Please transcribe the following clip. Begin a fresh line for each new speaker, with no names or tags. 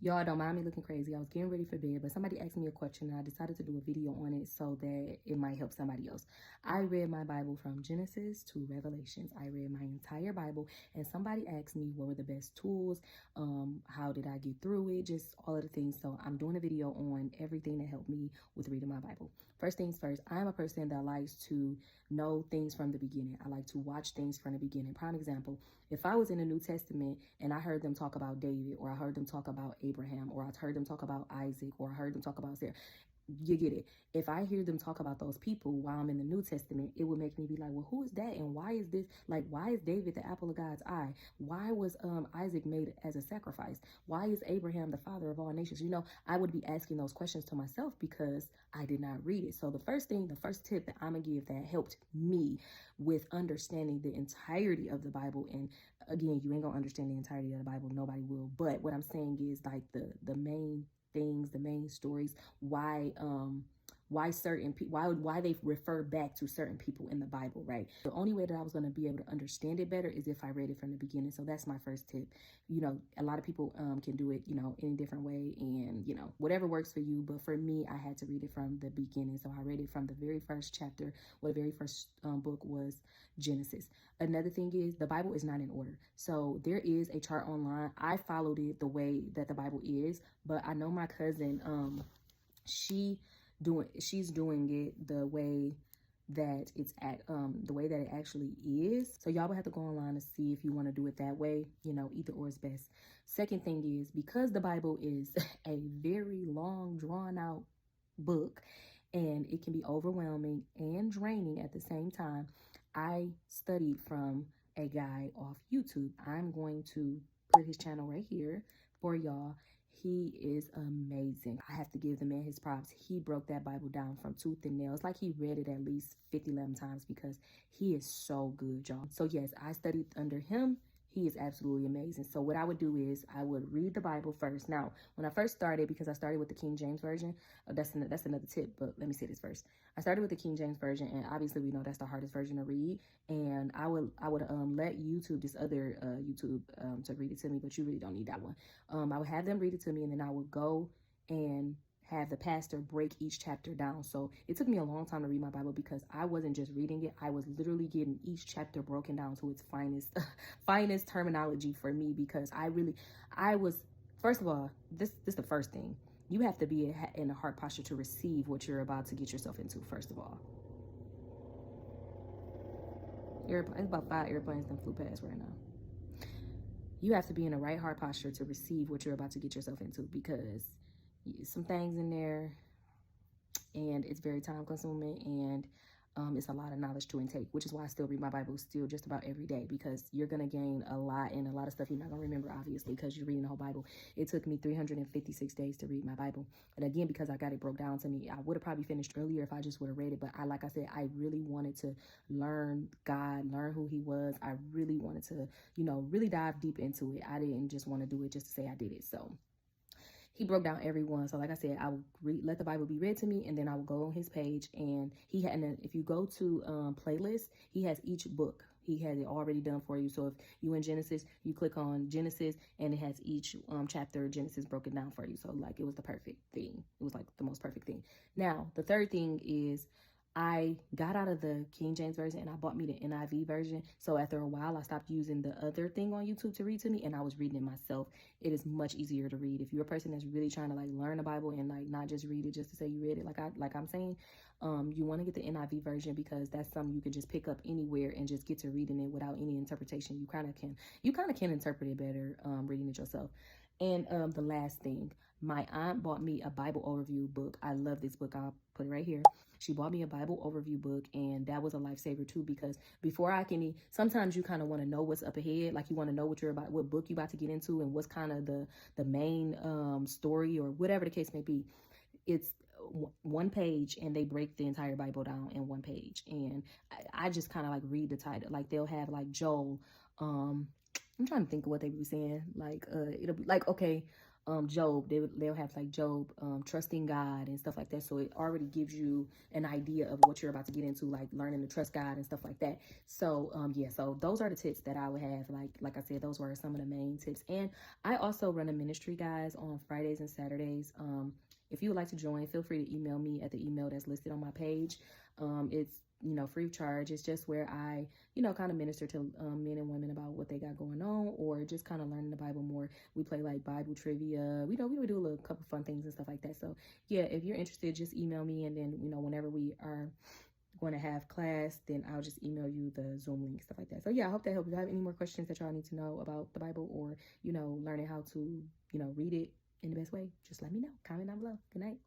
Y'all don't mind me looking crazy. I was getting ready for bed, but somebody asked me a question and I decided to do a video on it so that it might help somebody else. I read my Bible from Genesis to Revelations. I read my entire Bible, and somebody asked me what were the best tools, how did I get through it, just all of the things. So I'm doing a video on everything that helped me with reading my Bible. First things first, I'm a person that likes to know things from the beginning. I like to watch things from the beginning. Prime example, if I was in the New Testament and I heard them talk about David, or I heard them talk about Abraham, or I heard them talk about Isaac, or I heard them talk about Sarah, you get it. If I hear them talk about those people while I'm in the New Testament, it would make me be like, well, who is that? And why is this? Like, why is David the apple of God's eye? Why was Isaac made as a sacrifice? Why is Abraham the father of all nations? You know, I would be asking those questions to myself because I did not read it. So the first tip that I'm going to give that helped me with understanding the entirety of the Bible, and again, you ain't going to understand the entirety of the Bible. Nobody will. But what I'm saying is like the main things, the main stories, why certain people, why they refer back to certain people in the Bible, right? The only way that I was going to be able to understand it better is if I read it from the beginning. So that's my first tip. You know, a lot of people can do it, you know, in a different way, and, you know, whatever works for you. But for me, I had to read it from the beginning. So I read it from the very first chapter, or the very first book was Genesis. Another thing is the Bible is not in order. So there is a chart online. I followed it the way that the Bible is, but I know my cousin, she's doing it the way that it's at, the way that it actually is. So y'all will have to go online to see if you want to do it that way. You know, either or is best. Second thing is, because the Bible is a very long, drawn out book, and it can be overwhelming and draining at the same time, I studied from a guy off YouTube. I'm going to put his channel right here for y'all. He is amazing. I have to give the man his props. He broke that Bible down from tooth and nail. It's like he read it at least 50, 11 times because he is so good, y'all. So yes, I studied under him. He is absolutely amazing. So what I would do is I would read the Bible first. Now, when I first started, because I started with the King James Version, that's another tip, but let me say this first. I started with the King James Version, and obviously we know that's the hardest version to read. And I would let YouTube, this other YouTube, to read it to me, but you really don't need that one. I would have them read it to me, and then I would go and have the pastor break each chapter down. So it took me a long time to read my Bible because I wasn't just reading it. I was literally getting each chapter broken down to its finest terminology for me, because I was, first of all, this the first thing. You have to be in a heart posture to receive what you're about to get yourself into, first of all. It's about 5 airplanes that flew past right now. You have to be in the right heart posture to receive what you're about to get yourself into, because some things in there, and it's very time consuming, and it's a lot of knowledge to intake, which is why I still read my Bible still just about every day, because you're going to gain a lot, and a lot of stuff you're not going to remember, obviously, because you're reading the whole Bible. It took me 356 days to read my Bible. And again, because I got it broke down to me, I would have probably finished earlier if I just would have read it. But like I said, I really wanted to learn God, learn who he was. I really wanted to, you know, really dive deep into it. I didn't just want to do it just to say I did it. So he broke down every one. So like I said, I would let the Bible be read to me, and then I would go on his page, and he had, and if you go to playlist, he has each book. He has it already done for you. So if you in Genesis, you click on Genesis, and it has each chapter of Genesis broken down for you. So like, it was the perfect thing. It was like the most perfect thing. Now, the third thing is, I got out of the King James Version and I bought me the NIV version. So after a while, I stopped using the other thing on YouTube to read to me, and I was reading it myself. It is much easier to read. If you're a person that's really trying to like learn the Bible and like not just read it just to say you read it, like I'm saying, you want to get the NIV version, because that's something you can just pick up anywhere and just get to reading it without any interpretation. You kind of can interpret it better reading it yourself. And the last thing, my aunt bought me a Bible overview book. I love this book. I'll put it right here. She bought me a Bible overview book, and that was a lifesaver too, because before I can, sometimes you kind of want to know what's up ahead. Like, you want to know what book you about to get into, and what's kind of the main story, or whatever the case may be. It's one page, and they break the entire Bible down in one page. And I just kind of like read the title. Like, they'll have like Joel, I'm trying to think of what they be saying. Like, it'll be like, okay, Job. They'll have like Job, trusting God and stuff like that. So it already gives you an idea of what you're about to get into, like learning to trust God and stuff like that. So yeah, so those are the tips that I would have. Like I said, those were some of the main tips. And I also run a ministry, guys, on Fridays and Saturdays. If you would like to join, feel free to email me at the email that's listed on my page. It's, you know, free of charge. It's just where I, you know, kind of minister to men and women about what they got going on, or just kind of learning the Bible more. We play like Bible trivia. We would do a little couple fun things and stuff like that. So yeah, if you're interested, just email me, and then, you know, whenever we are going to have class, then I'll just email you the Zoom link, stuff like that. So yeah, I hope that helps. If you have any more questions that y'all need to know about the Bible, or, you know, learning how to, you know, read it in the best way, just let me know. Comment down below. Good night.